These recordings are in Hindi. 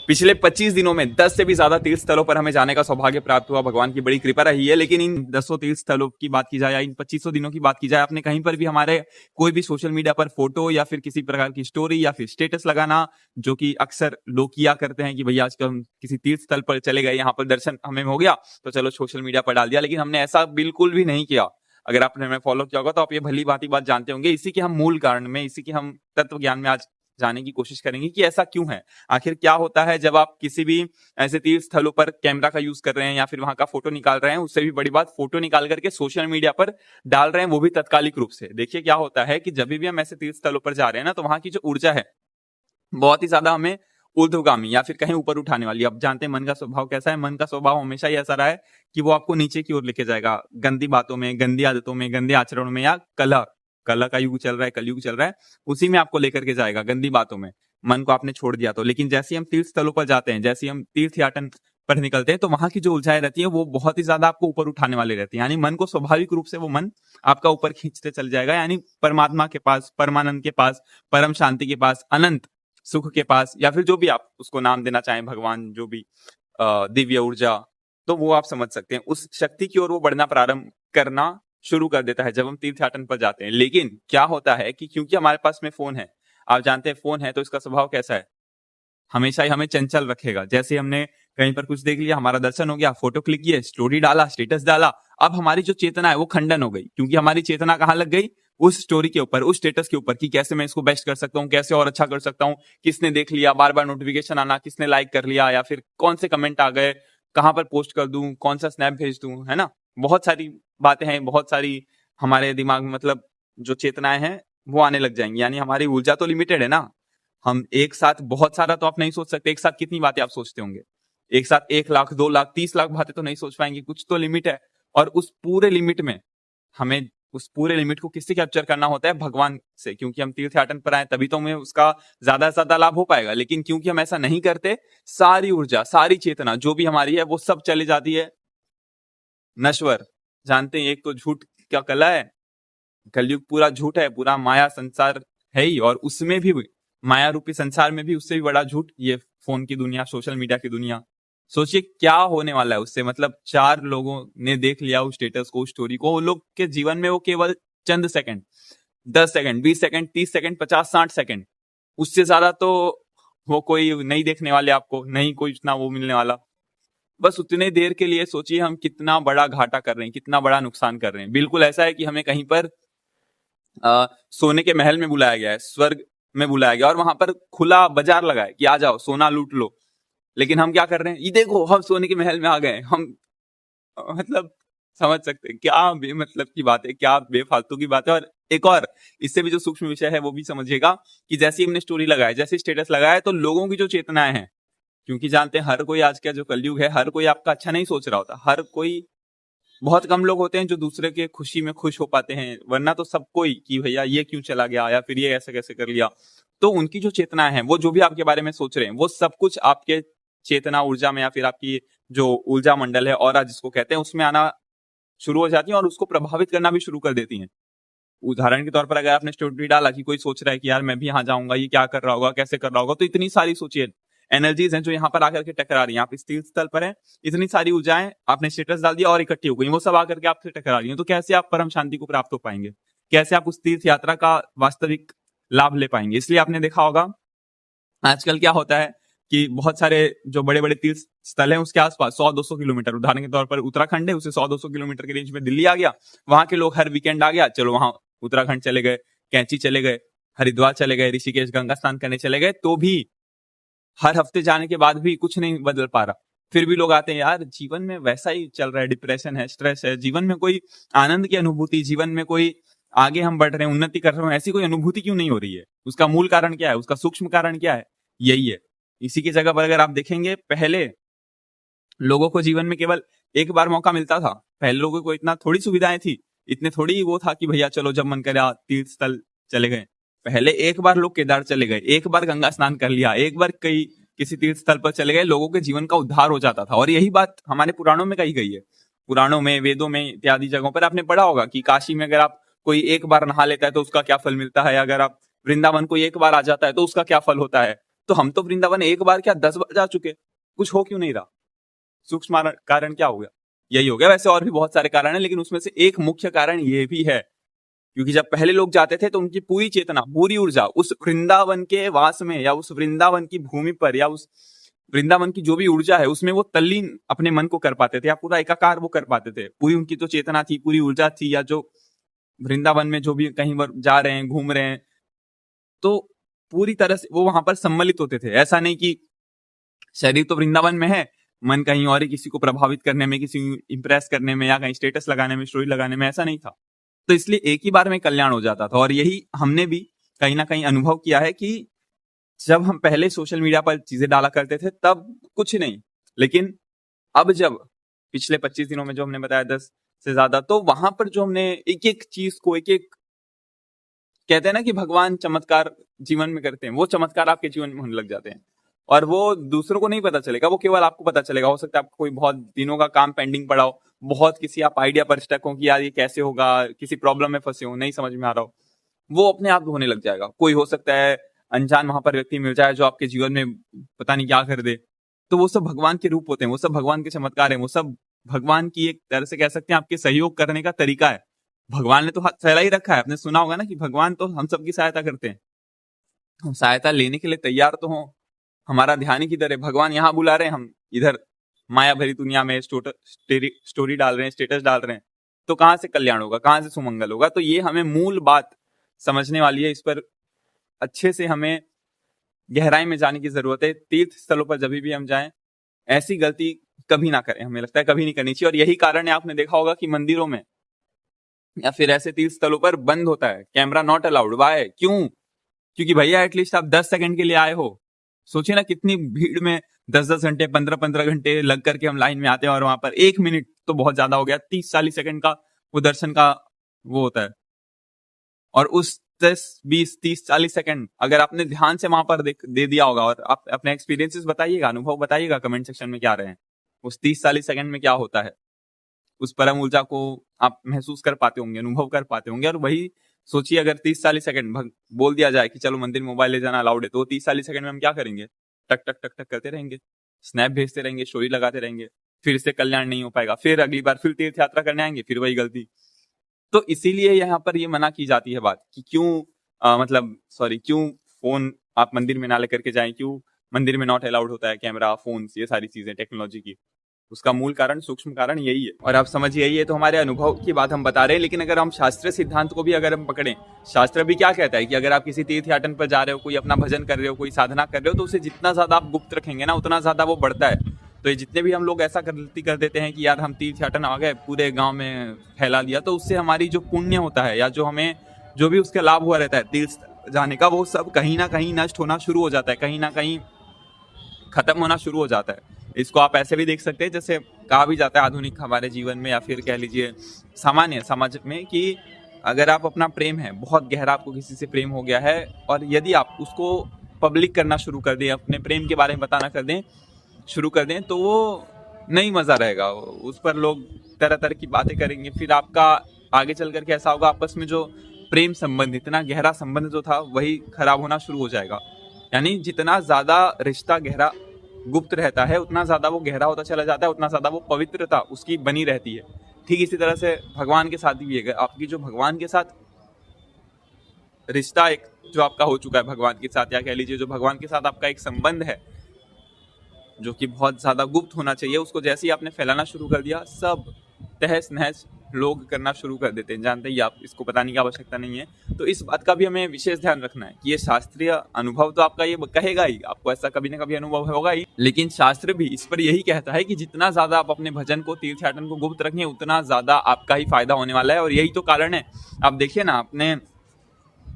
पिछले 25 दिनों में 10 से भी ज्यादा तीर्थ स्थलों पर हमें जाने का सौभाग्य प्राप्त हुआ। भगवान की बड़ी कृपा रही है। लेकिन इन 10 तीर्थ स्थलों की बात की जाए या इन 25 दिनों की बात की जाए, आपने कहीं पर भी हमारे कोई भी सोशल मीडिया पर फोटो या फिर किसी प्रकार की स्टोरी या फिर स्टेटस लगाना, जो कि अक्सर लोग किया करते हैं कि भैया आज हम किसी तीर्थ स्थल पर चले गए, यहाँ पर दर्शन हमें हो गया तो चलो सोशल मीडिया पर डाल दिया, लेकिन हमने ऐसा बिल्कुल भी नहीं किया। अगर आपने हमें फॉलो किया होगा तो आप ये भली भांति बात जानते होंगे। इसी के हम मूल कारण में, इसी के हम तत्व ज्ञान में आज जाने की कोशिश करेंगे कि ऐसा क्यों है। आखिर क्या होता है जब आप किसी भी ऐसे तीर्थ स्थलों पर कैमरा का यूज कर रहे हैं या फिर वहां का फोटो निकाल रहे हैं, उससे भी बड़ी बात फोटो निकाल करके सोशल मीडिया पर डाल रहे हैं, वो भी तत्कालिक रूप से। देखिए क्या होता है कि जब भी हम ऐसे तीर्थ स्थलों पर जा रहे हैं ना, तो वहां की जो ऊर्जा है बहुत ही ज्यादा हमें ऊर्ध्वगामी या फिर कहीं ऊपर उठाने वाली। अब जानते हैं मन का स्वभाव कैसा है। मन का स्वभाव हमेशा ही ऐसा रहा है कि वो आपको नीचे की ओर लेके जाएगा, गंदी बातों में, गंदी आदतों में, गंदे आचरणों में, या कला कला का युग चल रहा है, कलयुग चल रहा है, उसी में आपको लेकर के जाएगा, गंदी बातों में। मन को आपने छोड़ दिया तो। लेकिन जैसे हम तीर्थ स्थलों पर जाते हैं, जैसे हम तीर्थ याटन पर निकलते हैं, तो वहां की जो ऊर्जाएं रहती है वो बहुत ही ज्यादा आपको ऊपर उठाने वाली रहती है। यानी मन को स्वाभाविक रूप से वो मन आपका ऊपर खींचते चल जाएगा, यानी परमात्मा के पास, परमानंद के पास, परम शांति के पास, अनंत सुख के पास, या फिर जो भी आप उसको नाम देना चाहें, भगवान, जो भी दिव्य ऊर्जा, तो वो आप समझ सकते हैं। उस शक्ति की ओर वो बढ़ना प्रारंभ करना शुरू कर देता है जब हम तीर्थयाटन पर जाते हैं। लेकिन क्या होता है कि क्योंकि हमारे पास में फोन है, आप जानते हैं फोन है तो इसका स्वभाव कैसा है, हमेशा ही हमें चंचल रखेगा। जैसे हमने कहीं पर कुछ देख लिया, हमारा दर्शन हो गया, फोटो क्लिक किए, स्टोरी डाला, स्टेटस डाला, अब हमारी जो चेतना है वो खंडन हो गई। क्योंकि हमारी चेतना कहाँ लग गई? उस स्टोरी के ऊपर, उस स्टेटस के ऊपर, कि कैसे मैं इसको बेस्ट कर सकता हूँ, कैसे और अच्छा कर सकता हूँ, किसने देख लिया, बार बार नोटिफिकेशन आना, किसने लाइक कर लिया, या फिर कौन से कमेंट आ गए, कहाँ पर पोस्ट कर दूं, कौन सा स्नैप भेज दूं, है ना। बहुत सारी बातें हैं, बहुत सारी हमारे दिमाग में, मतलब जो चेतनाएं हैं वो आने लग जाएंगी। यानी हमारी ऊर्जा तो लिमिटेड है ना। हम एक साथ बहुत सारा तो आप नहीं सोच सकते। एक साथ कितनी बातें आप सोचते होंगे? एक साथ 1 लाख, 2 लाख, 30 लाख बातें तो नहीं सोच पाएंगे। कुछ तो लिमिट है। और उस पूरे लिमिट में हमें, उस पूरे लिमिट को किससे कैप्चर करना होता है? भगवान से। क्योंकि हम तीर्थयाटन पर आए तभी तो हमें उसका ज्यादा से ज्यादा लाभ हो पाएगा। लेकिन क्योंकि हम ऐसा नहीं करते, सारी ऊर्जा, सारी चेतना जो भी हमारी है वो सब चली जाती है नश्वर। जानते हैं एक तो झूठ क्या कला है, कलयुग पूरा झूठ है, पूरा माया संसार है ही। और उसमें भी, माया रूपी संसार में भी उससे भी बड़ा झूठ ये फोन की दुनिया, सोशल मीडिया की दुनिया। सोचिए क्या होने वाला है उससे। मतलब 4 लोगों ने देख लिया उस स्टेटस को, उस स्टोरी को, उन लोग के जीवन में वो केवल चंद second, 10 second, 20 second, 30 second, 50, 60 second, उससे ज्यादा तो वो कोई नहीं देखने वाले आपको, नहीं कोई इतना वो मिलने वाला। बस उतने देर के लिए सोचिए हम कितना बड़ा घाटा कर रहे हैं, कितना बड़ा नुकसान कर रहे हैं। बिल्कुल ऐसा है कि हमें कहीं पर सोने के महल में बुलाया गया है, स्वर्ग में बुलाया गया, और वहां पर खुला बाजार लगा है कि आ जाओ सोना लूट लो। लेकिन हम क्या कर रहे हैं? ये देखो हम सोने के महल में आ गए। हम मतलब समझ सकते हैं क्या बेमतलब की बात है, क्या बेफालतू की बात है। और एक और इससे भी जो सूक्ष्म विषय है वो भी समझिएगा कि जैसे हमने स्टोरी लगाया, जैसे स्टेटस लगाया, तो लोगों की जो चेतनाएं हैं, क्योंकि जानते हैं हर कोई, आज का जो कलयुग है, हर कोई आपका अच्छा नहीं सोच रहा होता। हर कोई, बहुत कम लोग होते हैं जो दूसरे के खुशी में खुश हो पाते हैं, वरना तो सब कोई कि भैया ये क्यों चला गया, या फिर ये ऐसे कैसे कर लिया। तो उनकी जो चेतना है, वो जो भी आपके बारे में सोच रहे हैं, वो सब कुछ आपके चेतना ऊर्जा में, या फिर आपकी जो ऊर्जा मंडल है, ऑरा जिसको कहते हैं, उसमें आना शुरू हो जाती है और उसको प्रभावित करना भी शुरू कर देती हैं। उदाहरण के तौर पर अगर आपने स्टोरी डाला कि कोई सोच रहा है कि यार मैं भी यहाँ जाऊंगा, ये क्या कर रहा होगा, कैसे कर रहा होगा, तो इतनी सारी सोचिए एनर्जीज हैं जो यहाँ पर आकर के टकरा रही हैं। आप इस तीर्थ स्थल पर हैं, इतनी सारी ऊर्जाएं आपने स्टेटस डाल दिया और इकट्ठी हो गई, वो सब आकर के आपसे टकरा रही हैं। तो कैसे आप परम शांति को प्राप्त हो पाएंगे? कैसे आप उस तीर्थ यात्रा का वास्तविक लाभ ले पाएंगे? इसलिए आपने देखा होगा आजकल क्या होता है कि बहुत सारे जो बड़े बड़े तीर्थ स्थल हैं उसके आसपास 100-200 किलोमीटर, उदाहरण के तौर पर उत्तराखंड है, उसे 100-200 किलोमीटर की रेंज में दिल्ली आ गया। वहां के लोग हर वीकेंड आ गया, चलो वहां उत्तराखंड चले गए, कैंची चले गए, हरिद्वार चले गए, ऋषिकेश गंगा स्नान करने चले गए। तो भी हर हफ्ते जाने के बाद भी कुछ नहीं बदल पा रहा। फिर भी लोग आते हैं, यार जीवन में वैसा ही चल रहा है, डिप्रेशन है, स्ट्रेस है, जीवन में कोई आनंद की अनुभूति, जीवन में कोई आगे हम बढ़ रहे हैं, उन्नति कर रहे हैं, ऐसी कोई अनुभूति क्यों नहीं हो रही है? उसका मूल कारण क्या है? उसका सूक्ष्म कारण क्या है? यही है। इसी की जगह पर अगर आप देखेंगे, पहले लोगों को जीवन में केवल एक बार मौका मिलता था। पहले लोगों को इतना थोड़ी सुविधाएं थी, इतने थोड़ी वो था कि भैया चलो जब मन करे तीर्थ स्थल चले गए। पहले एक बार लोग केदार चले गए, एक बार गंगा स्नान कर लिया, एक बार कई किसी तीर्थ स्थल पर चले गए, लोगों के जीवन का उद्धार हो जाता था। और यही बात हमारे पुराणों में कही गई है। पुराणों में, वेदों में, इत्यादि जगहों पर आपने पढ़ा होगा कि काशी में अगर आप कोई एक बार नहा लेता है तो उसका क्या फल मिलता है, अगर आप वृंदावन कोई एक बार आ जाता है तो उसका क्या फल होता है। तो हम तो वृंदावन एक बार क्या 10 बार जा चुके, कुछ हो क्यों नहीं रहा? सूक्ष्म कारण क्या हो गया? यही हो गया। वैसे और भी बहुत सारे कारण है, लेकिन उसमें से एक मुख्य कारण ये भी है, क्योंकि जब पहले लोग जाते थे तो उनकी पूरी चेतना, पूरी ऊर्जा उस वृंदावन के वास में, या उस वृंदावन की भूमि पर, या उस वृंदावन की जो भी ऊर्जा है उसमें वो तल्लीन अपने मन को कर पाते थे, या पूरा एकाकार वो कर पाते थे। पूरी उनकी जो चेतना थी, पूरी ऊर्जा थी, या जो वृंदावन में जो भी कहीं पर जा रहे हैं, घूम रहे हैं, तो पूरी तरह से वो वहां पर सम्मिलित होते थे। ऐसा नहीं कि शरीर तो वृंदावन में है, मन कहीं और ही, किसी को प्रभावित करने में, किसी इंप्रेस करने में, या कहीं स्टेटस लगाने में, स्टोरी लगाने में, ऐसा नहीं था। तो इसलिए एक ही बार में कल्याण हो जाता था। और यही हमने भी कहीं ना कहीं अनुभव किया है कि जब हम पहले सोशल मीडिया पर चीजें डाला करते थे तब कुछ नहीं, लेकिन अब जब पिछले 25 दिनों में जो हमने बताया 10 से ज्यादा, तो वहां पर जो हमने एक एक चीज को, एक एक, कहते हैं ना कि भगवान चमत्कार जीवन में करते हैं, वो चमत्कार आपके जीवन में होने लग जाते हैं। और वो दूसरों को नहीं पता चलेगा, वो केवल आपको पता चलेगा। हो सकता है आपको कोई बहुत दिनों का काम पेंडिंग पड़ा हो, बहुत किसी आप आइडिया पर स्टक हो कि यार ये कैसे होगा, किसी प्रॉब्लम में फंसे हो, नहीं समझ में आ रहा हो, वो अपने आप होने लग जाएगा। कोई हो सकता है अनजान वहां पर व्यक्ति मिल जाए जो आपके जीवन में पता नहीं क्या कर दे, तो वो सब भगवान के रूप होते हैं, वो सब भगवान के चमत्कार हैं, वो सब भगवान की एक तरह से कह सकते हैं आपके सहयोग करने का तरीका है। भगवान ने तो हाथ फैला ही रखा है। आपने सुना होगा ना कि भगवान तो हम सबकी सहायता करते हैं, हम सहायता लेने के लिए तैयार तो हो। हमारा ध्यान ही किधर है? भगवान यहाँ बुला रहे हैं, हम इधर माया भरी दुनिया में स्टोरी डाल रहे हैं, स्टेटस डाल रहे हैं, तो कहां से कल्याण होगा, कहां से सुमंगल होगा? तो ये हमें मूल बात समझने वाली है, इस पर अच्छे से हमें गहराई में जाने की जरूरत है। तीर्थ स्थलों पर जब भी हम जाएं, ऐसी गलती कभी ना करें, हमें लगता है कभी नहीं करनी चाहिए। और यही कारण है, आपने देखा होगा कि मंदिरों में या फिर ऐसे तीर्थ स्थलों पर बंद होता है, कैमरा नॉट अलाउड। वाई? क्यों? क्योंकि भैया एटलीस्ट आप 10 सेकंड के लिए आए हो। सोचिए ना कितनी भीड़ में 10-10 घंटे, 15-15 घंटे लग करके हम लाइन में आते हैं, और वहां पर 1 मिनट तो बहुत ज्यादा हो गया, 30-40 सेकंड का वो दर्शन का वो होता है। और उस 10-20-30-40 सेकंड अगर आपने ध्यान से वहां पर दे दिया होगा, और आप अपने एक्सपीरियंसेस बताइएगा, अनुभव बताइएगा कमेंट सेक्शन में क्या रहे हैं, उस 30-40 सेकंड में क्या होता है, उस परम ऊर्जा को आप महसूस कर पाते होंगे, अनुभव कर पाते होंगे। और वही सोचिए, अगर 30-40 सेकंड बोल दिया जाए कि चलो मंदिर मोबाइल ले जाना अलाउड है, तो 30-40 सेकंड में हम क्या करेंगे? टक टक टक टक करते रहेंगे, स्नैप भेजते रहेंगे, स्टोरी लगाते रहेंगे, फिर इससे कल्याण नहीं हो पाएगा। फिर अगली बार फिर तीर्थ यात्रा करने आएंगे, फिर वही गलती। तो इसीलिए यहाँ पर ये मना की जाती है बात कि क्यों फोन आप मंदिर में ना लेकर के जाएं, क्यों मंदिर में नॉट अलाउड होता है कैमरा, फोन, ये सारी चीजें टेक्नोलॉजी की। उसका मूल कारण, सूक्ष्म कारण यही है। और आप समझिए, ये तो हमारे अनुभव की बात हम बता रहे हैं, लेकिन अगर हम शास्त्रीय सिद्धांत को भी अगर हम पकड़ें, शास्त्र भी क्या कहता है कि अगर आप किसी तीर्थ याटन पर जा रहे हो, कोई अपना भजन कर रहे हो, कोई साधना कर रहे हो, तो उसे जितना ज्यादा आप गुप्त रखेंगे ना, उतना ज्यादा वो बढ़ता है। तो ये जितने भी हम लोग ऐसा गलती कर देते हैं कि यार हम तीर्थ याटन आ गए, पूरे गांव में फैला दिया, तो उससे हमारी जो पुण्य होता है, या जो हमें जो भी उसका लाभ हुआ रहता है तीर्थ जाने का, वो सब कहीं ना कहीं नष्ट होना शुरू हो जाता है, कहीं ना कहीं खत्म होना शुरू हो जाता है। इसको आप ऐसे भी देख सकते हैं, जैसे कहा भी जाता है आधुनिक हमारे जीवन में, या फिर कह लीजिए सामान्य समाज में, कि अगर आप अपना प्रेम है बहुत गहरा, आपको किसी से प्रेम हो गया है, और यदि आप उसको पब्लिक करना शुरू कर दें, अपने प्रेम के बारे में बताना शुरू कर दें, तो वो नहीं मजा रहेगा, उस पर लोग तरह तरह की बातें करेंगे। फिर आपका आगे चल करके ऐसा होगा, आपस में जो प्रेम संबंध, इतना गहरा संबंध जो था, वही खराब होना शुरू हो जाएगा। यानी जितना ज्यादा रिश्ता गहरा गुप्त रहता है, उतना ज्यादा वो गहरा होता चला जाता है, उतना ज्यादा वो पवित्रता उसकी बनी रहती है। ठीक इसी तरह से भगवान के साथ भी है। आपकी जो भगवान के साथ रिश्ता एक जो आपका हो चुका है भगवान के साथ, या कह लीजिए जो भगवान के साथ आपका एक संबंध है जो कि बहुत ज्यादा गुप्त होना चाहिए, उसको जैसे ही आपने फैलाना शुरू कर दिया, सब तहस नहस लोग करना शुरू कर देते हैं। जानते ही आप, इसको बताने की आवश्यकता नहीं है। तो इस बात का भी हमें विशेष ध्यान रखना है कि ये शास्त्रीय अनुभव तो आपका ये कहेगा ही, आपको ऐसा कभी ना कभी अनुभव होगा ही, लेकिन शास्त्र भी इस पर यही कहता है कि जितना ज्यादा आप अपने भजन को, तीर्थ याटन को गुप्त रखें, उतना ज्यादा आपका ही फायदा होने वाला है। और यही तो कारण है। आप देखिए ना, आपने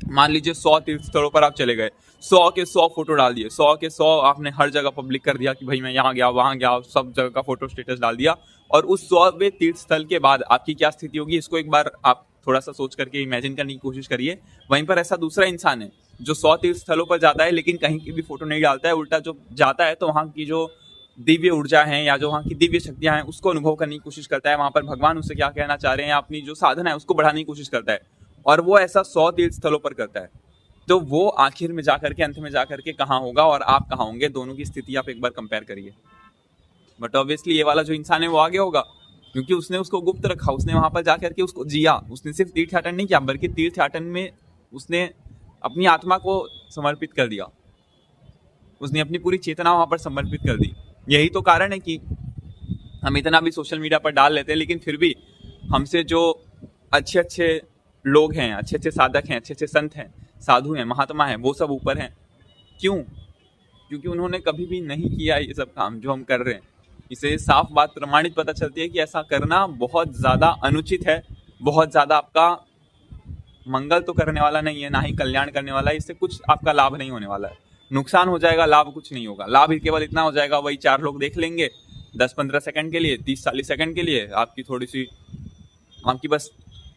मान लीजिए 100 तीर्थ स्थलों पर आप चले गए, 100 के 100 फोटो डाल दिए, 100 के 100 आपने हर जगह पब्लिक कर दिया कि भाई मैं यहाँ गया, वहां गया, सब जगह का फोटो स्टेटस डाल दिया, और उस 100वें तीर्थ स्थल के बाद आपकी क्या स्थिति होगी, इसको एक बार आप थोड़ा सा सोच करके इमेजिन करने की कोशिश करिए। वहीं पर ऐसा दूसरा इंसान है जो 100 तीर्थ स्थलों पर जाता है, लेकिन कहीं की भी फोटो नहीं डालता है, उल्टा जो जाता है तो वहां की जो दिव्य ऊर्जा है, या जो वहाँ की दिव्य शक्तियां हैं, उसको अनुभव करने की कोशिश करता है। वहां पर भगवान उससे क्या कहना चाह रहे हैं, अपनी जो साधना है उसको बढ़ाने की कोशिश करता है, और वो ऐसा 100 तीर्थ स्थलों पर करता है। तो वो आखिर में जाकर के, अंत में जाकर के कहाँ होगा और आप कहाँ होंगे, दोनों की स्थिति आप एक बार कंपेयर करिए। बट ऑब्वियसली ये वाला जो इंसान है वो आगे होगा, क्योंकि उसने उसको गुप्त रखा, उसने वहां पर जाकर के उसको जिया। उसने सिर्फ तीर्थयाटन नहीं किया, बल्कि तीर्थयाटन में उसने अपनी आत्मा को समर्पित कर दिया, उसने अपनी पूरी चेतना वहां पर समर्पित कर दी। यही तो कारण है कि हम इतना भी सोशल मीडिया पर डाल लेते हैं, लेकिन फिर भी हमसे जो अच्छे अच्छे लोग हैं, अच्छे अच्छे साधक हैं, अच्छे अच्छे संत हैं, साधु हैं, महात्मा हैं, वो सब ऊपर हैं। क्यों? क्योंकि उन्होंने कभी भी नहीं किया ये सब काम जो हम कर रहे हैं। इसे साफ बात प्रमाणित पता चलती है कि ऐसा करना बहुत ज़्यादा अनुचित है, बहुत ज़्यादा आपका मंगल तो करने वाला नहीं है, ना ही कल्याण करने वाला है। इससे कुछ आपका लाभ नहीं होने वाला है, नुकसान हो जाएगा, लाभ कुछ नहीं होगा। लाभ ही केवल इतना हो जाएगा, वही 4 लोग देख लेंगे 10-15 सेकंड के लिए, 30-40 सेकंड के लिए, आपकी थोड़ी सी, आपकी बस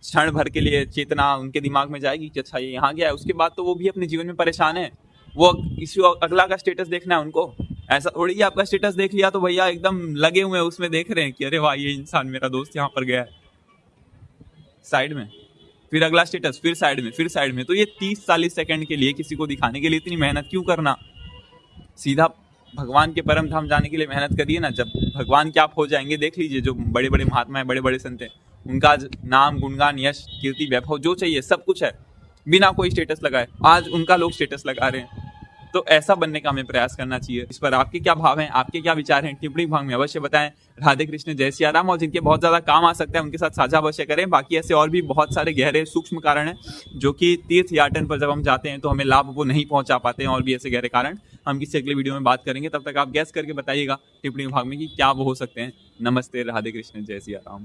क्षण भर के लिए चेतना उनके दिमाग में जाएगी कि अच्छा ये यहाँ गया है। उसके बाद तो वो भी अपने जीवन में परेशान है, वो किसी अगला का स्टेटस देखना है उनको। ऐसा थोड़ी कि आपका स्टेटस देख लिया तो भैया एकदम लगे हुए हैं उसमें, देख रहे हैं कि अरे वाह ये इंसान, मेरा दोस्त यहाँ पर गया है, साइड में, फिर अगला स्टेटस, फिर साइड में, फिर साइड में। तो ये 30-40 सेकंड के लिए किसी को दिखाने के लिए इतनी मेहनत क्यों करना? सीधा भगवान के परम धाम जाने के लिए मेहनत करिए ना। जब भगवान के आप हो जाएंगे, देख लीजिए जो बड़े बड़े महात्मा हैं, बड़े बड़े संत हैं, उनका आज नाम, गुणगान, यश, कीर्ति, वैभव जो चाहिए सब कुछ है, बिना कोई स्टेटस लगाए। आज उनका लोग स्टेटस लगा रहे हैं। तो ऐसा बनने का हमें प्रयास करना चाहिए। इस पर आपके क्या भाव हैं, आपके क्या विचार हैं, टिप्पणी भाग में अवश्य बताएं। राधे कृष्ण, जय सिया राम। और जिनके बहुत ज्यादा काम आ सकता है उनके साथ साझा अवश्य करें। बाकी ऐसे और भी बहुत सारे गहरे सूक्ष्म कारण हैं जो कि तीर्थ याटन पर जब हम जाते हैं तो हमें लाभ वो नहीं पहुंचा पाते हैं, और भी ऐसे गहरे कारण हम किसी अगले वीडियो में बात करेंगे। तब तक आप गैस करके बताइएगा टिप्पणी भाग में कि क्या वो हो सकते हैं। नमस्ते, राधे कृष्ण, जय सिया राम।